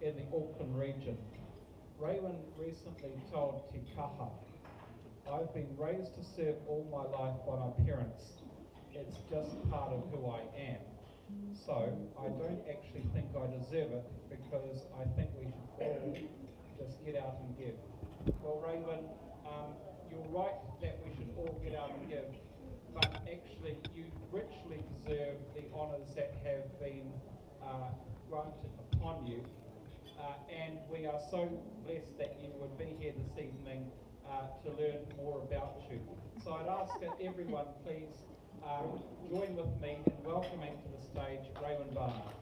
in the Auckland region. Raywin recently told Te Kaha, "I've been raised to serve all my life by my parents. It's just part of who I am. So I don't actually think I deserve it because I think we should all just get out and give." Well, Raywin, you're right that we should all get out and give, but actually you richly deserve the honours that have been granted upon you. And we are so blessed that you would be here this evening to learn more about you. So I'd ask that everyone please join with me in welcoming to the stage Raywin Barnard.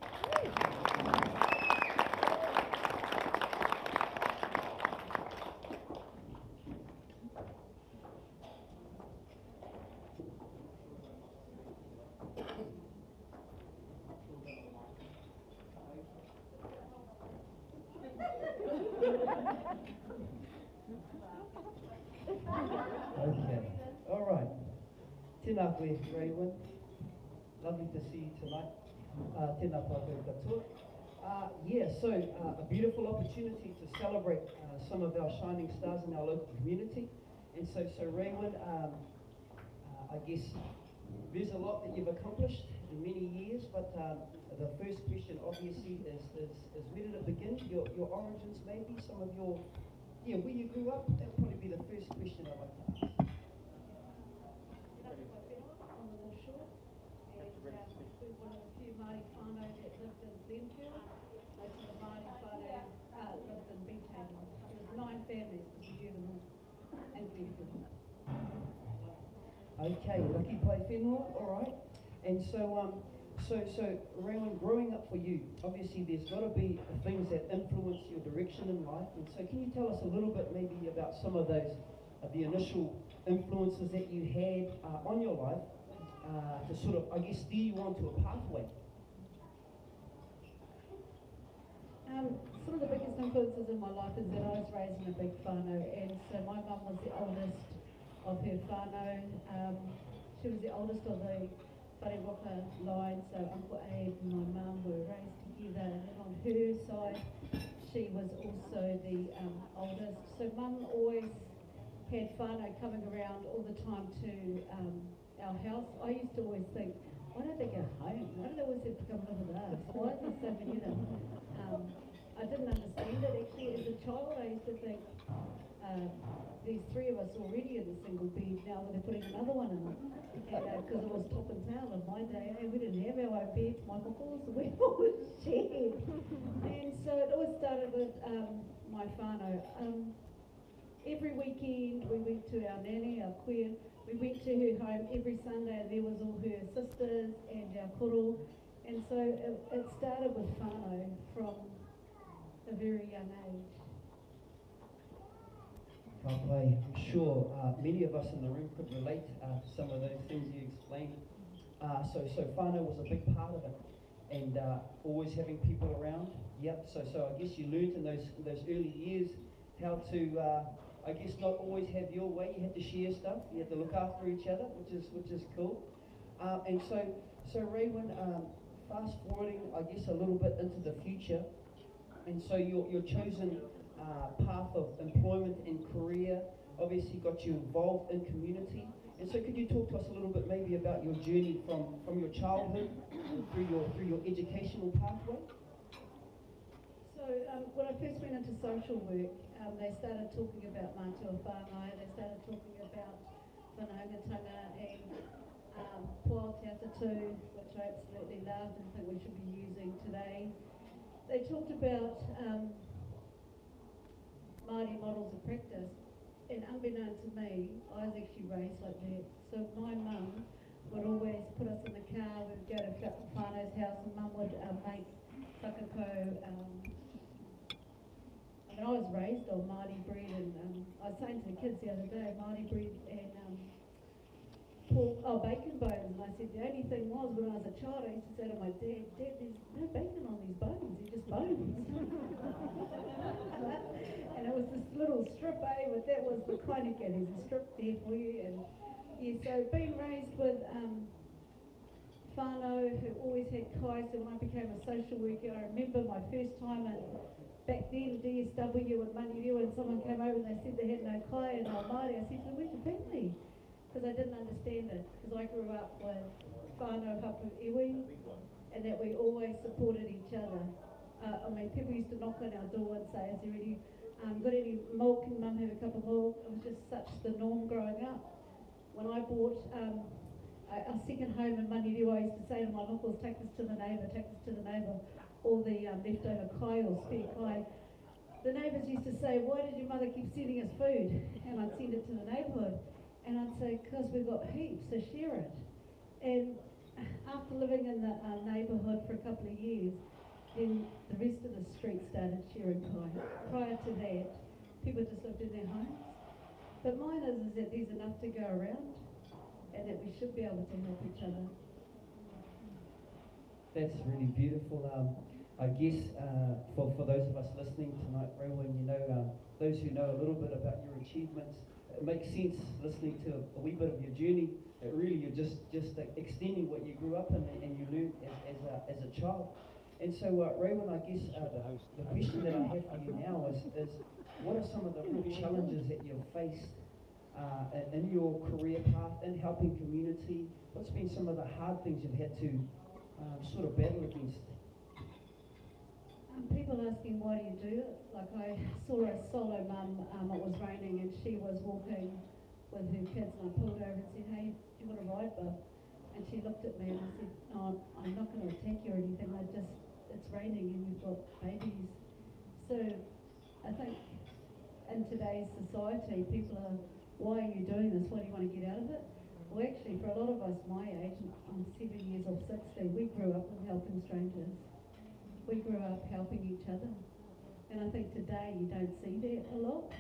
Okay, all right. Tēnā koe, Raywin. Lovely to see you tonight. Tēnā tātou katoa. A beautiful opportunity to celebrate some of our shining stars in our local community. And so Raywin, I guess there's a lot that you've accomplished in many years, but the first question obviously is where did it begin? Your origins maybe, some of your, where you grew up. That would probably be the first question I'd like to ask. On the North Shore, and we're one of the few Māori whānau that lived in Glenfield. Most of the Māori whānau lived in Beachhaven. There was 9 families, because we knew them all in Glenfield. Okay, lucky play whenua, all right. And so Raywin, growing up for you, obviously there's got to be things that influence your direction in life. And so can you tell us a little bit maybe about some of those, the initial influences that you had on your life to sort of, I guess, steer you onto a pathway? Some of the biggest influences in my life is that I was raised in a big whānau, and so my mum was the oldest of her whānau. She was the oldest of the Whareroka line, so Uncle Abe and my mum were raised together, and then on her side she was also the oldest. So mum always had whānau coming around all the time to our house. I used to always think, why don't they go home? Why do they always have to come live with us? Why is there so many of them? I didn't understand it actually as a child. I used to think, these 3 of us already in the single bed, now they're putting another one in, because it was top and tail in my day. We didn't have our own beds, Michael Falls, we always shared. And so it always started with my whānau. Every weekend we went to our nanny, our queer. We went to her home every Sunday, and there was all her sisters and our koro. And so it started with whānau from a very young age. I'm sure many of us in the room could relate to some of those things you explained. So whānau was a big part of it, and always having people around. Yep. So I guess you learned in those early years how to, I guess, not always have your way. You had to share stuff. You had to look after each other, which is cool. And so Raywin, fast forwarding, I guess, a little bit into the future, and so your chosen path of employment and career obviously got you involved in community. And so could you talk to us a little bit maybe about your journey from your childhood through your educational pathway? So when I first went into social work, they started talking about mātua whānau, they started talking about whanaungatanga and poa te atatu, which I absolutely loved and think we should be using today. They talked about Māori models of practice, and unbeknown to me, I was actually raised like that. So my mum would always put us in the car, we'd go to whānau's house, and mum would make whakako. I was raised on Māori bread, and I was saying to the kids the other day, Māori bread and bacon bones, and I said the only thing was when I was a child I used to say to my dad, there's no bacon on these bones, they're just bones. And it was this little strip, but that was the kainaka, there's a strip there for you. And yeah, so being raised with whānau who always had kai, so when I became a social worker, I remember my first time at back then, DSW and Maniu, and someone came over and they said they had no kai and no Māori. I said to them, where's your family? Because I didn't understand it, because I grew up with whānau hapu iwi, and that we always supported each other. I mean, people used to knock on our door and say, is there any, got any milk? Can mum have a cup of milk? It was just such the norm growing up. When I bought our second home in Maniu, I used to say to my uncles, take this to the neighbour, take this to the neighbour, all the leftover kai or spare kai. The neighbours used to say, why did your mother keep sending us food? And I'd send it to the neighbourhood. And I'd say, because we've got heaps, so share it. And after living in the neighbourhood for a couple of years, then the rest of the street started sharing kai. Prior to that, people just lived in their homes. But mine is that there's enough to go around, and that we should be able to help each other. That's really beautiful. I guess for those of us listening tonight, Rowan, you know, those who know a little bit about your achievements, it makes sense listening to a wee bit of your journey. That really you're just extending what you grew up in and you learned as a child. And so, Rowan, I guess the question that I have for you now is what are some of the real challenges that you've faced in your career path, in helping community? What's been some of the hard things you've had to sort of battle against? People asking why do you do it? Like I saw a solo mum, it was raining and she was walking with her kids and I pulled over and said, hey, do you want to ride, bub? And she looked at me and I said, no, I'm not going to attack you or anything, it's raining and you've got babies. So I think in today's society, people are, why are you doing this? What do you want to get out of it? Well, actually, for a lot of us my age, I'm 7 years off 60, we grew up with helping strangers. We grew up helping each other. And I think today you don't see that a lot.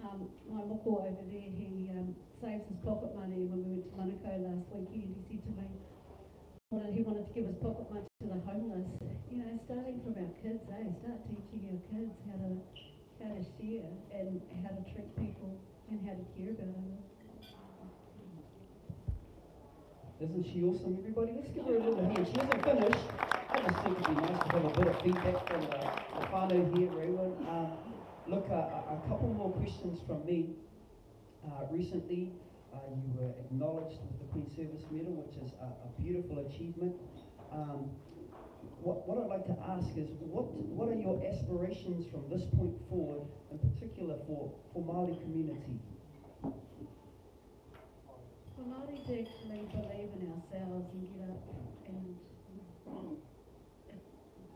My moko over there, he saves his pocket money. When we went to Manukau last weekend, he said to me, he wanted to give his pocket money to the homeless. You know, starting from our kids, start teaching our kids how to share and how to treat people and how to care about them. Isn't she awesome, everybody? Let's give her a little hand. She hasn't finished. I just think it'd be nice to have a bit of feedback from the whānau here, Rowan. Look, a couple more questions from me. Recently, you were acknowledged with the Queen Service Medal, which is a beautiful achievement. What I'd like to ask is, what are your aspirations from this point forward, in particular for Māori community? For Māori to actually believe in ourselves and get up and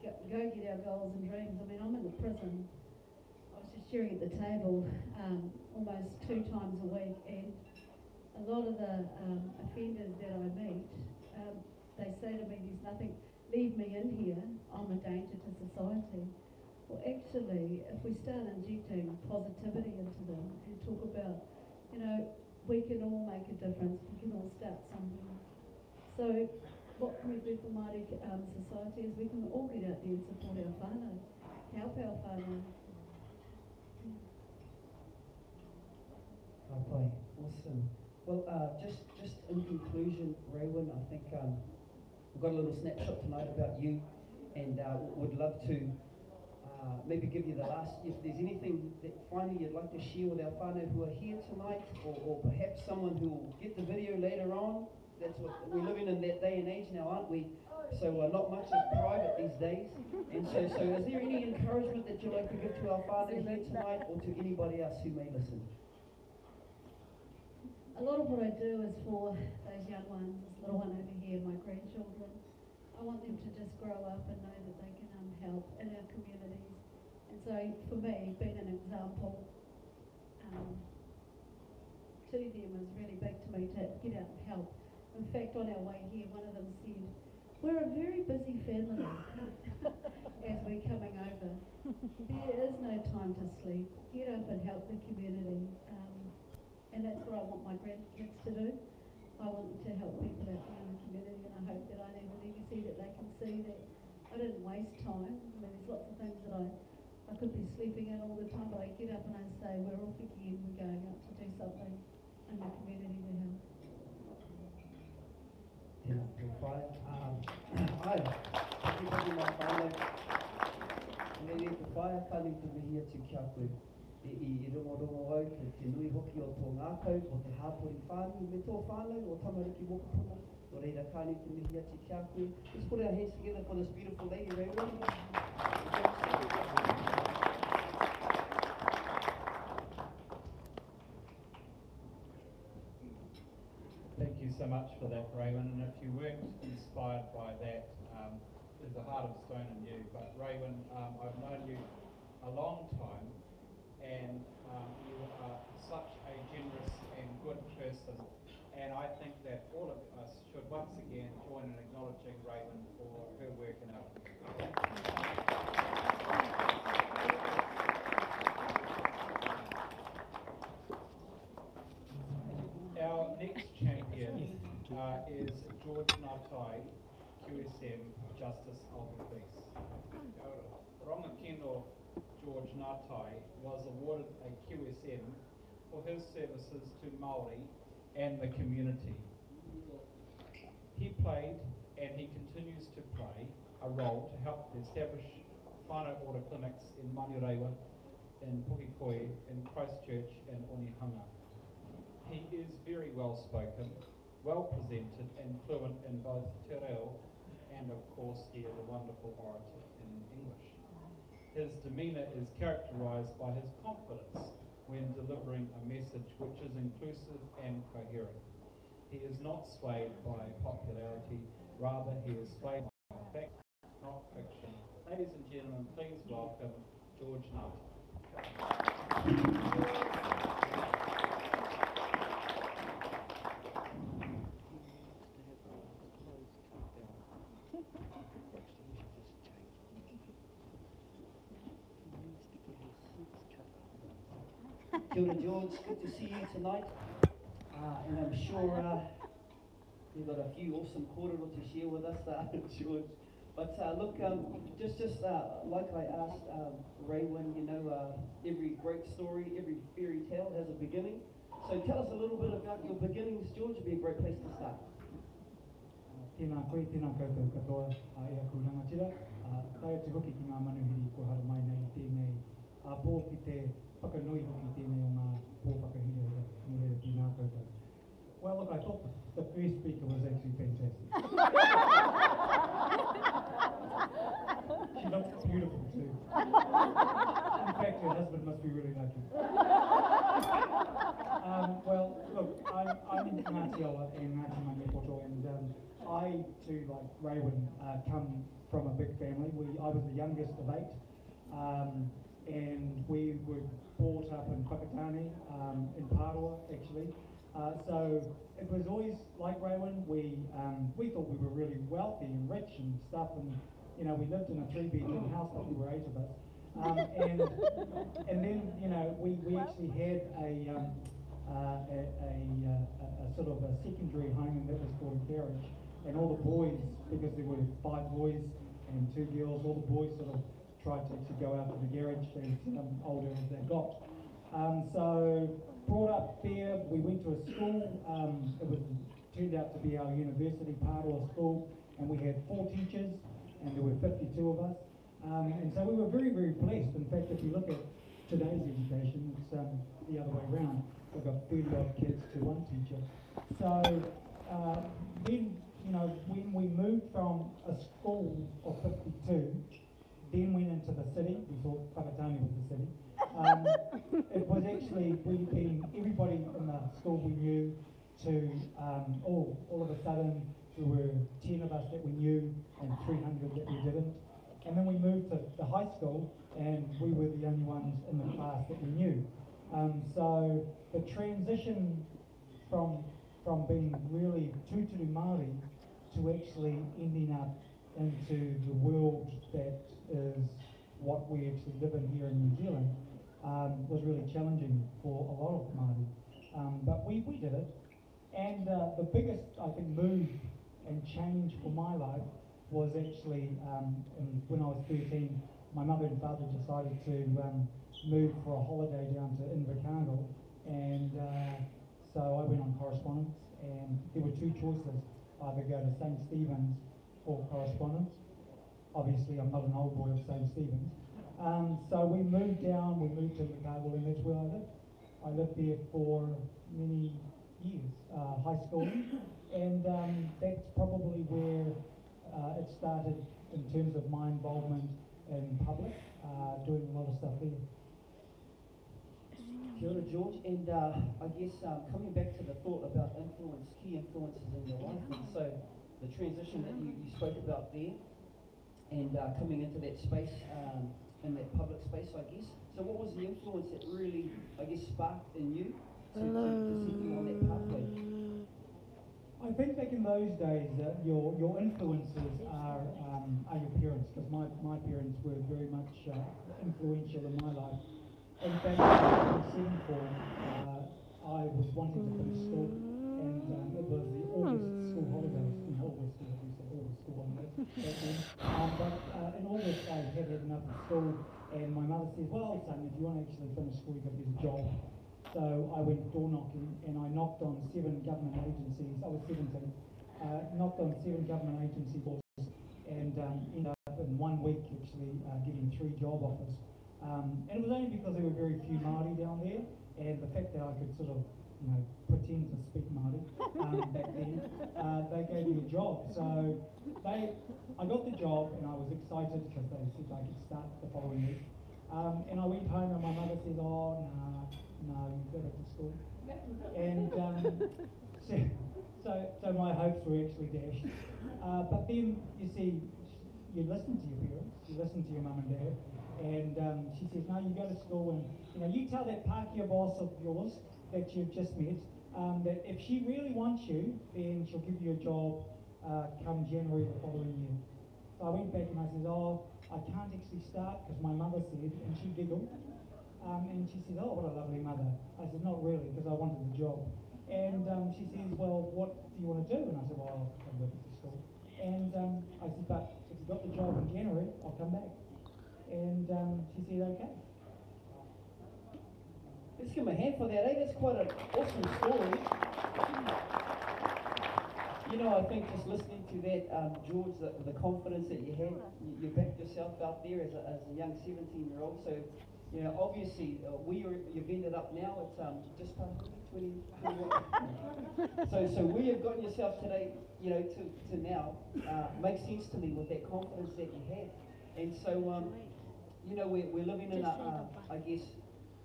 go get our goals and dreams. I mean, I'm in the prison. I was just sharing at the table almost 2 times a week, and a lot of the offenders that I meet, they say to me, there's nothing, leave me in here, I'm a danger to society. Well, actually, if we start injecting positivity into them and talk about, you know, we can all make a difference, we can all start somewhere. So what can we do for Māori society is we can all get out there and support our whānau, help our whānau. Okay, awesome. Well, just in conclusion, Rowan, I think we've got a little snapshot tonight about you, and would love to maybe give you the last, if there's anything that finally you'd like to share with our whānau who are here tonight, or perhaps someone who will get the video later on. That's what we're living in that day and age now, aren't we? So not much is private these days. And so is there any encouragement that you'd like to give to our whānau here tonight, or to anybody else who may listen? A lot of what I do is for those young ones, this little one over here, my grandchildren. I want them to just grow up and know that they can help in our communities. And so for me, being an example to them is really big to me, to get out and help. In fact, on our way here, one of them said, we're a very busy family as we're coming over. There is no time to sleep. Get up and help the community. And that's what I want my grandkids to do. I want them to help people out there in the community, and I hope that I leave a legacy that they can see that I didn't waste time. I mean, there's lots of things that I could be sleeping in all the time, but I get up and I say, we're off again, we're going out to do something in the community to help. Yeah, fine. Everybody in my family, waia kāne te mihi atu kia koe. I rongo au te nui hoki o tō ngākau, o te hāpori whānau, me tō whānau, o tamariki wokapuna, o reira kāne te mihi atu kia koe. Let's put our hands together for this beautiful lady, Raywin. Thank you so much for that, Raywin. And if you weren't inspired by that, there's a heart of stone in you. But Raywin, I've known you a long time, and you are such a generous and good person. And I think that all of us should once again join in acknowledging Raywin for her work in our Our next champion is George Ngatai, QSM, Justice of the Peace. Rongakino George Ngatai was awarded a QSM for his services to Māori and the community. He played, and he continues to play, a role to help establish whānau order clinics in Manirewa, in Pukekoi, in Christchurch, and Onehunga. He is very well spoken, well presented, and fluent in both te reo and, of course, he is a wonderful orator in English. His demeanour is characterised by his confidence when delivering a message which is inclusive and coherent. He is not swayed by popularity, rather he is swayed by fact, not fiction. Ladies and gentlemen, please welcome George Ngatai. Kia ora, George, good to see you tonight, and I'm sure you've got a few awesome kōrero to share with us, George. But look, just like I asked Raywin, you know, every great story, every fairy tale has a beginning. So tell us a little bit about your beginnings, George. Would be a great place to start. Tēnā koe, tēnā koutou katoa, e aku rangatira. Kai atu hoki ki ngā manuhiri ko hara mai nei tēnei pō ki te whakanui hoki tēnei o ngā pō whakahira no reira ki ngā koutou. Well, look, I thought the first speaker was actually fantastic. She looks beautiful too. In fact, her husband must be really lucky. Well, look, I'm Ngāti Awa and Ngāti Mangepoto, and I too, like Raywin, come from a big family. I was the youngest of 8, and we were brought up in Whakatane, in Pāroa actually. So it was always like Raywin. We thought we were really wealthy and rich and stuff, and you know, we lived in a 3-bedroom house, but there were 8 of us. And then you know, we actually had a sort of a secondary home, and that was called a garage. And all the boys, because there were 5 boys and 2 girls, all the boys sort of tried to go out to the garage as older as they got. So brought up there, we went to a school. It turned out to be our university, Pāroa school, and we had 4 teachers, and there were 52 of us. And so we were very, very blessed. In fact, if you look at today's education, it's the other way around. We've got 30-odd kids to 1 teacher. So then, you know, when we moved from a school of 52, then went into the city. We thought Whakatane was the city. It was actually, everybody in the school we knew, to all of a sudden there were 10 of us that we knew and 300 that we didn't. And then we moved to the high school, and we were the only ones in the class that we knew. So the transition from being really tūturu Māori to actually ending up into the world that is what we actually live in here in New Zealand was really challenging for a lot of Māori. But we did it. And the biggest, I think, move and change for my life was actually when I was 13, my mother and father decided to move for a holiday down to Invercargill, and so I went on correspondence, and there were 2 choices: either go to St. Stephen's for correspondence. Obviously I'm not an old boy of St. Stephen's, So we moved to Chicago, and that's where I lived. I lived there for many years, high school, and that's probably where it started in terms of my involvement in public, doing a lot of stuff there. Kia ora, George, and I guess coming back to the thought about key influences in your life, and so the transition that you spoke about there, and coming into that space, in that public space, I guess. So what was the influence that really, I guess, sparked in you to set you on that pathway? I think back in those days, your influences are your parents, because my parents were very much influential in my life. In fact, in 7th form, I was wanting to finish school, and it was the August school holidays. In August, we said August school holidays back then. But in August, I had enough of school, and my mother said, "Well, son, if you want to actually finish school, you've got to get a job." So I went door knocking, and I knocked on 7 government agencies. I was 17. Knocked on 7 government agency doors, and ended up in 1 week actually getting 3 job offers. And it was only because there were very few Māori down there, and the fact that I could sort of, pretend to speak Māori back then, they gave me a job. So I got the job, and I was excited because they said I could start the following week. And I went home, and my mother said, "Oh, no, you go back to school." And so my hopes were actually dashed. But then, you see, you listen to your parents, you listen to your mum and dad, and she says, "No, you go to school, and you tell that Pākehā boss of yours that you've just met that if she really wants you, then she'll give you a job come January the following year." So I went back and I said, "Oh, I can't actually start because my mother said," and she giggled, and she said, "Oh, what a lovely mother." I said, "Not really, because I wanted the job." And she says, "Well, what do you want to do?" And I said, "Well, I'll go back to school." And I said, "But if you got the job in January, I'll come back." And she said, "Okay." Let's give him a hand for that, eh? That's quite an awesome story. I think just listening to that, George, the confidence that you had, you backed yourself out there as a young 17-year-old. So, obviously, you've ended up now at just past 20. So where you've gotten yourself today, to now, makes sense to me with that confidence that you had. And so, we're living in I guess,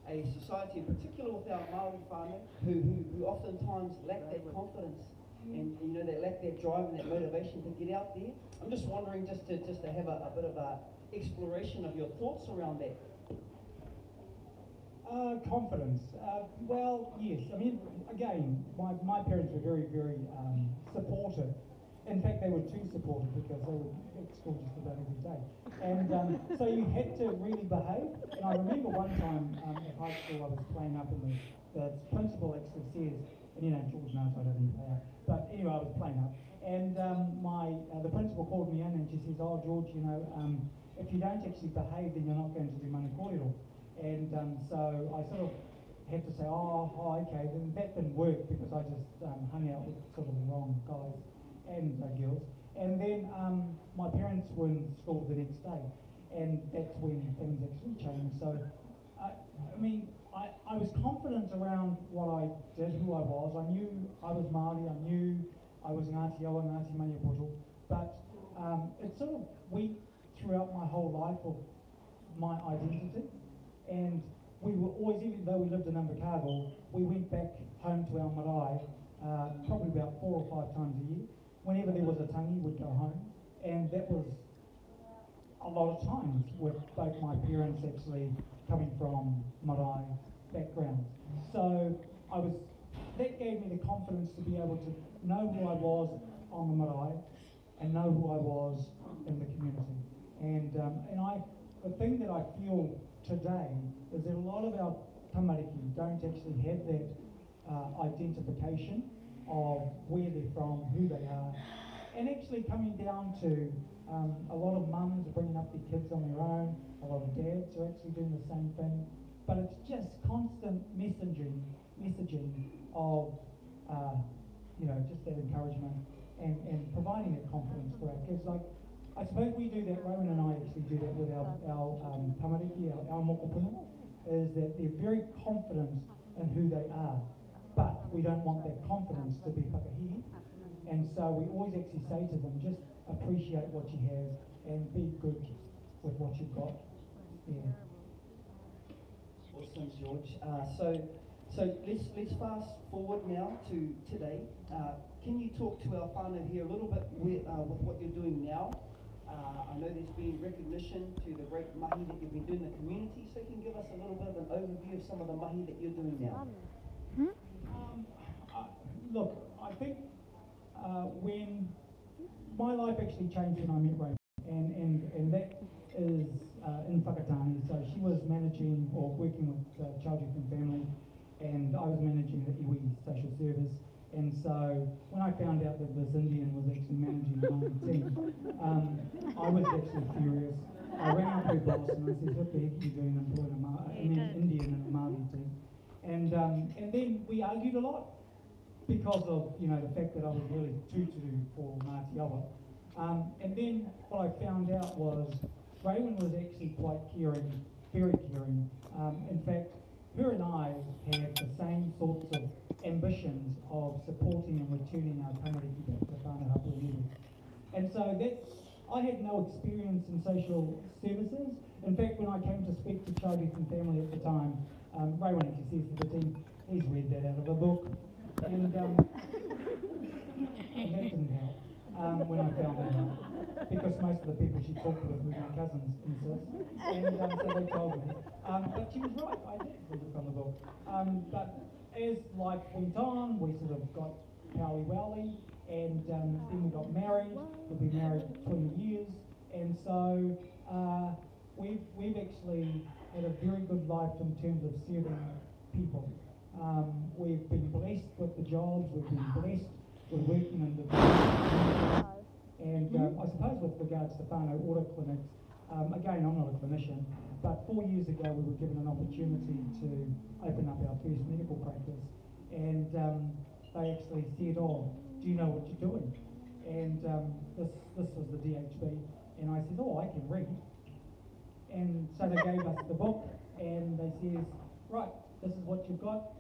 a society, in particular with our Māori whānau, who oftentimes lack that confidence and they lack that drive and that motivation to get out there. I'm just wondering, just to have a bit of a exploration of your thoughts around that. Confidence. Well, yes. I mean, again, my parents were very, very supportive. In fact, they were too supportive because they were at school just about every day. And so you had to really behave. And I remember one time at high school I was playing up and the principal actually says, and George knows I don't even play up, but anyway, I was playing up. And the principal called me in and she says, "Oh, George, if you don't actually behave, then you're not going to do mana kōrero." And so I sort of had to say, oh, okay, then that didn't work because I just hung out with sort of the wrong guys and girls. And then my parents were in school the next day, and that's when things actually changed. So, I was confident around what I did, who I was. I knew I was Māori, I knew I was Ngāti Awa, Ngāti Maniapoto, but it sort of went throughout my whole life of my identity. And we were always, even though we lived in Invercargill, we went back home to our marae probably about 4 or 5 times a year. Whenever there was a tangi, we'd go home. And that was a lot of times with both my parents actually coming from marae backgrounds. So that gave me the confidence to be able to know who I was on the marae and know who I was in the community. And the thing that I feel today is that a lot of our tamariki don't actually have that identification of where they're from, who they are, and actually coming down to a lot of mums are bringing up their kids on their own, a lot of dads are actually doing the same thing, but it's just constant messaging of just that encouragement and providing that confidence for our kids. Like, I suppose we do that, Rowan and I actually do that with our tamariki, our mokopuna, is that they're very confident in who they are, but we don't want that confidence to be whakahihi, and so we always actually say to them, just appreciate what you have and be good with what you've got. Yeah. Awesome, George. So let's fast forward now to today. Can you talk to our whānau here a little bit with what you're doing now? I know there's been recognition to the great mahi that you've been doing in the community, so can you give us a little bit of an overview of some of the mahi that you're doing now? Look, I think when my life actually changed when I met Ray, and that is in Whakatane. So she was managing or working with Child, Youth and Family, and I was managing the iwi social service. And so when I found out that this Indian was actually managing the Māori team, I was actually furious. I ran up to her boss and I said, what the heck are you doing employing an Indian in a Māori team? And then we argued a lot because of, you know, the fact that I was really tutu for Ngāti Awa. And then what I found out was Raywin was actually quite caring, very caring. In fact, her and I have the same sorts of ambitions of supporting and returning our tamariki back to whānau hapuiru. And so I had no experience in social services. In fact, when I came to speak to Child, Youth and Family at the time, Raywin actually says to the team, he's read that out of a book. And that didn't help when I found that out. Because most of the people she talked with were my cousins and so they told me. But she was right, I did read it from the book. But as life went on, we sort of got powy wowy, and then we got married. We've been married 20 years, and so we've actually had a very good life in terms of serving people. We've been blessed with the jobs, we've been blessed with working in the and I suppose with regards to whānau order clinics, again, I'm not a clinician, but 4 years ago we were given an opportunity to open up our first medical practice, and they actually said, oh, do you know what you're doing? And this was the DHB, and I said, oh, I can read. And so they gave us the book, and they said, right, this is what you've got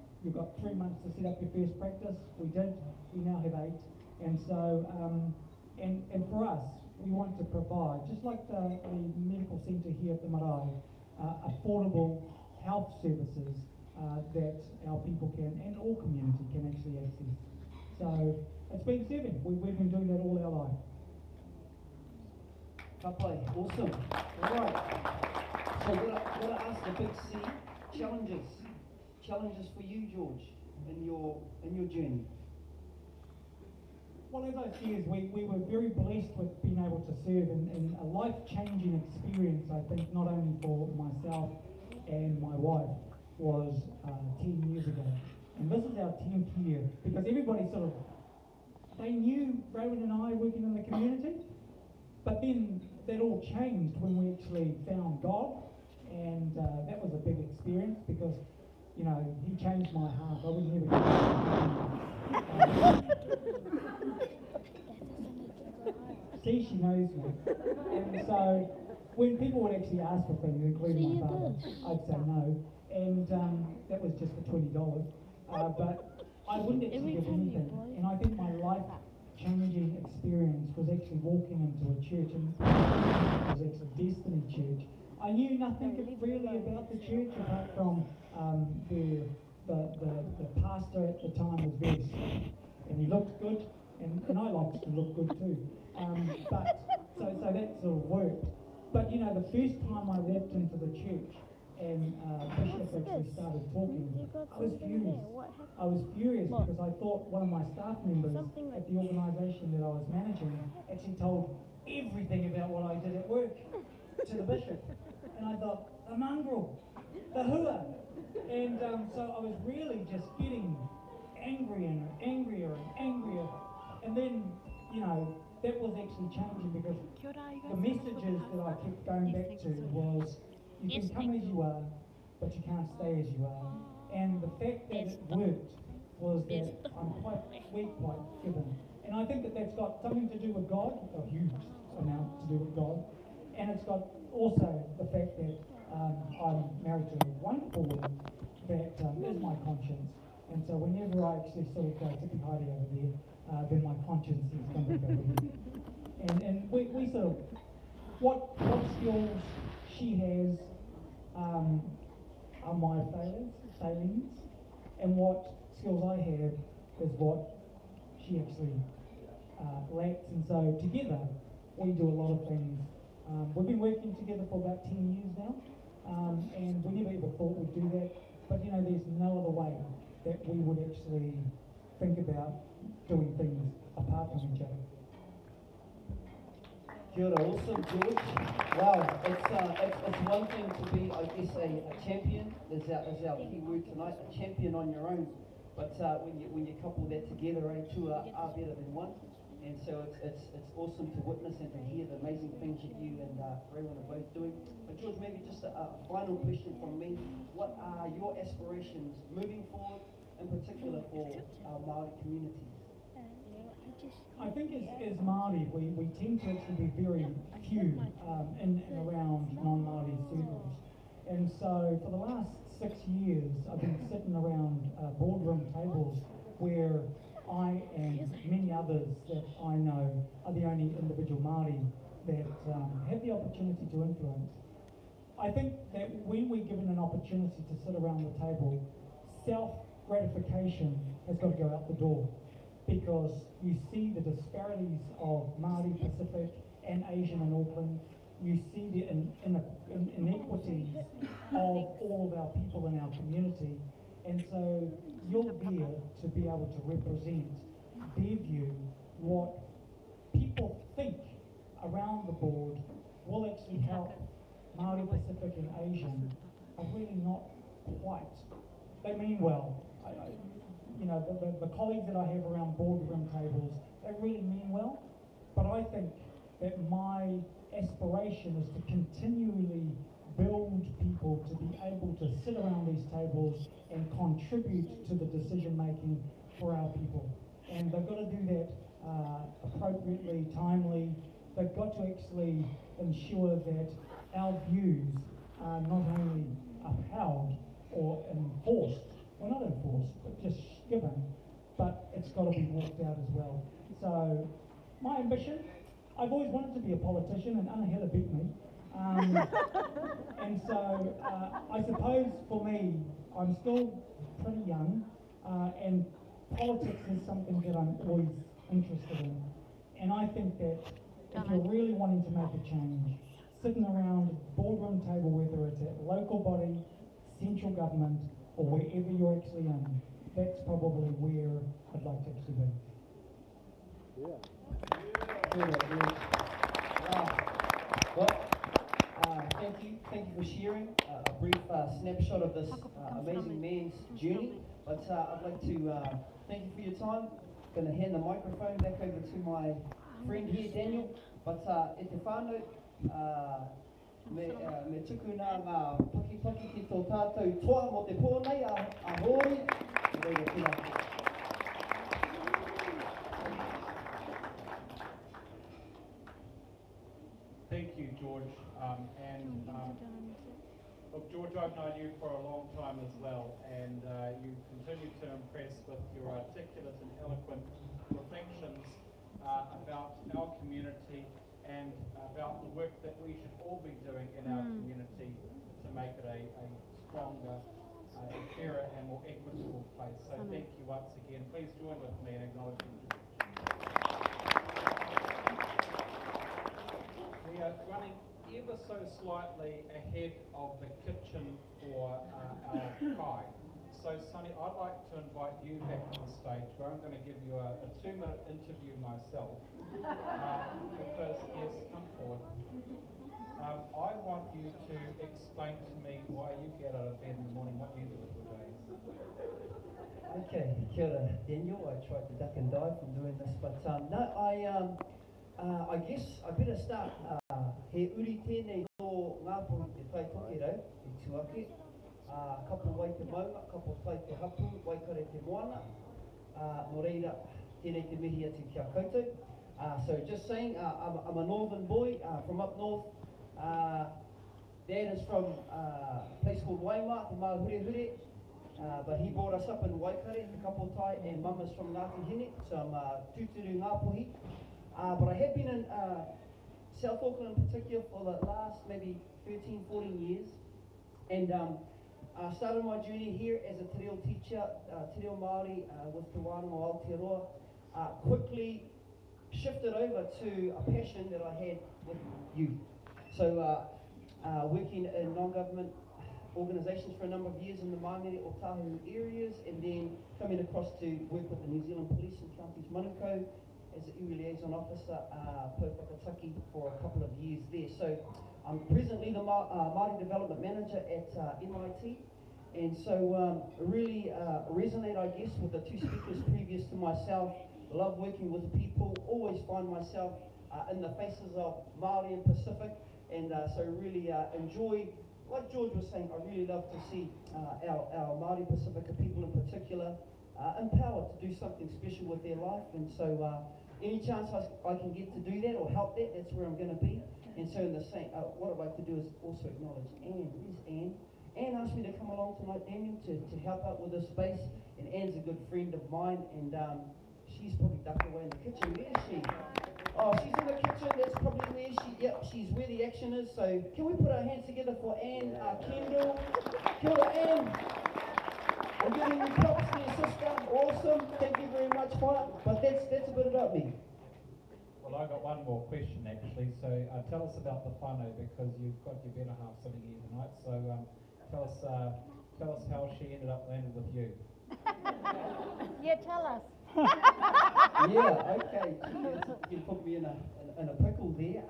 3 months to set up your first practice. We did, we now have 8, and so and for us, we want to provide, just like the medical centre here at the marae, affordable health services that our people can, and all community can actually access. So it's been serving. We've been doing that all our life. Ka pai, awesome. All right. So gotta ask the big C, challenges for you, George, in your journey. Well, as I said, we were very blessed with being able to serve, and a life-changing experience, I think, not only for myself and my wife, was 10 years ago. And this is our 10th year, because everybody sort of, they knew Raywin and I working in the community, but then that all changed when we actually found God, and that was a big experience, because, you know, he changed my heart. I would never get See, she knows me. And so when people would actually ask for things, including my father, I'd say no. And that was just for $20. But I wouldn't actually give anything. And I think my life-changing experience was actually walking into a church, and it was actually Destiny Church. I knew nothing really about the church apart from the pastor at the time was very sick, and he looked good, and I liked to look good too. But so that sort of worked. But you know, the first time I walked into the church and Bishop actually started talking, I was furious. I was furious because I thought one of my staff members at the organisation that I was managing actually told everything about what I did at work to the bishop. And I thought, the mongrel, the hua. And so I was really just getting angrier and angrier. And then, you know, that was actually changing, because the messages that I kept going back to was, you can come as you are, but you can't stay as you are. And the fact that it worked was that we're quite given. And I think that that's got something to do with God, a huge amount to do with God. And it's got also the fact that I'm married to a wonderful woman that is my conscience. And so whenever I actually sort of go tippy Heidi over there, then my conscience is going to go ahead. And we sort of, what skills she has are my failings, and what skills I have is what she actually lacks. And so together we do a lot of things. We've been working together for about 10 years now, and we never ever thought we'd do that. But you know, there's no other way that we would actually think about doing things apart from each other. Kia ora, awesome, George. Wow, it's one thing to be, I guess, a champion, is our key word tonight, a champion on your own. But when you couple that together, two are better than one. And so it's awesome to witness and to hear the amazing things that you and Raymond are both doing. But George, maybe just a final question from me. What are your aspirations moving forward, in particular for our Māori community? I think as Māori, we tend to actually be very few in and around non-Māori circles. And so for the last 6 years, I've been sitting around boardroom tables where I and many others that I know are the only individual Māori that have the opportunity to influence. I think that when we're given an opportunity to sit around the table, self-gratification has got to go out the door, because you see the disparities of Māori Pacific and Asian in Auckland. You see the inequities of all of our people in our community. And so you're there to be able to represent their view. What people think around the board will actually help Māori Pacific and Asian are really not quite. They mean well. You know, the colleagues that I have around boardroom tables, they really mean well. But I think that my aspiration is to continually build people to be able to sit around these tables and contribute to the decision making for our people. And they've got to do that appropriately, timely. They've got to actually ensure that our views are not only upheld or enforced, well, not enforced, but just given, but it's got to be walked out as well. So my ambition, I've always wanted to be a politician, and Anahela beat me. And so I suppose for me, I'm still pretty young, and politics is something that I'm always interested in. And I think that if you're really wanting to make a change, sitting around a boardroom table, whether it's at local body, central government, or wherever you're actually in, that's probably where I'd like to actually be. Yeah. Wow. Well, thank you for sharing a brief snapshot of this amazing man's journey. But I'd like to thank you for your time. I'm going to hand the microphone back over to my friend here, Daniel. But e te whānau, me tuku nā ngā paki ki tō tātou toa mo te pōnei a hōri. Thank you, George. Look, George, I've known you for a long time as well, and you continue to impress with your articulate and eloquent reflections about our community and about the work that we should all be doing in our community to make it a stronger, fairer and more equitable place. So thank you once again. Please join with me in acknowledging George. We are running ever so slightly ahead of the kitchen for our pie. So Sonny, I'd like to invite you back to the stage where I'm going to give you a 2-minute interview myself. Because, yes, come forward. I want you to explain to me why you get out of bed in the morning, what you do with your days. Okay, kia ora, Daniel. I tried to duck and dive from doing this, but no, I guess I better start. He uri tēnei tō ngāpū te tai toke rau, te tuake. Kapo wai te maunga, kapo tai te hapu, waikare te moana. Nō reira, tēnei te mihi atu kia koutou. So just saying, I'm a northern boy from up north. Dad is from a place called Waima, Te Mahurehure, but he brought us up in Waikare, Te Kapotai, and Mum is from Ngāti Hine, so I'm Tūturu Ngāpuhi. But I have been in South Auckland in particular for the last maybe 13, 14 years, and I started my journey here as a te reo teacher, te reo Māori with Te Wānanga o Aotearoa. Quickly shifted over to a passion that I had with youth. So working in non-government organisations for a number of years in the Māngere o Tāhiru areas, and then coming across to work with the New Zealand Police in Counties Manukau as an iwi liaison officer, Pōwhakataki, for a couple of years there. So I'm presently the Māori Development Manager at MIT, and so really resonate, I guess, with the two speakers previous to myself. Love working with people, always find myself in the faces of Māori and Pacific, and so really enjoy, like George was saying, I really love to see our Māori Pacifica people in particular empowered to do something special with their life, and so any chance I can get to do that or help that, that's where I'm going to be. And so in the same, what I'd like to do is also acknowledge Anne. Where's Anne? Anne asked me to come along tonight, Daniel, to help out with this space, and Anne's a good friend of mine, and she's probably ducked away in the kitchen. Where is she? Oh, she's in the kitchen. That's probably where she's where the action is. So can we put our hands together for Anne Kendall? Kia ora, Anne. I'm giving you props there, sister. Awesome. Thank you very much for it. But that's a bit about me. Well, I've got one more question actually. So tell us about the whānau, because you've got your better half sitting here tonight. So tell us how she ended up landed with you. Yeah, tell us. Yeah, okay. You put me in a pickle there.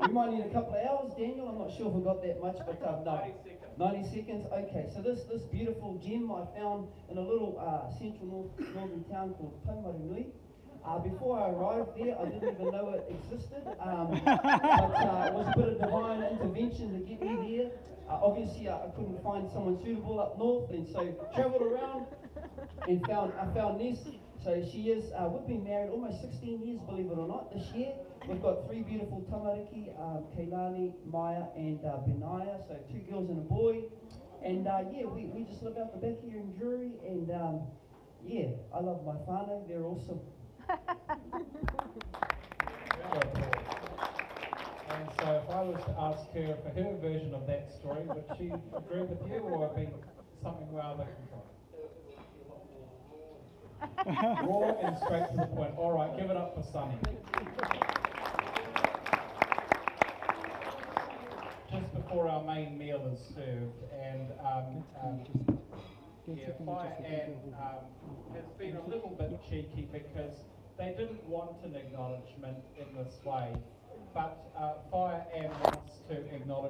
We might need a couple of hours, Daniel. I'm not sure if we got that much, but no. 90 seconds. 90 seconds. Okay, so this beautiful gem I found in a little central northern town called Taumarunui. Before I arrived there, I didn't even know it existed, but it was a bit of divine intervention to get me there. Obviously, I couldn't find someone suitable up north, and so travelled around and found Ness. So she is, we've been married almost 16 years, believe it or not, this year. We've got three beautiful tamariki, Keilani, Maya, and Benaya, so 2 girls and a boy. And yeah, we just live out the back here in Drury, and yeah, I love my whānau, they're awesome. And so if I was to ask her for her version of that story, would she agree with you, or be something rather raw and straight to the point? All right, give it up for Sunny. Just before our main meal is served, and yeah, Fire Ann has been a little bit cheeky because they didn't want an acknowledgement in this way, but Fire Ann wants to acknowledge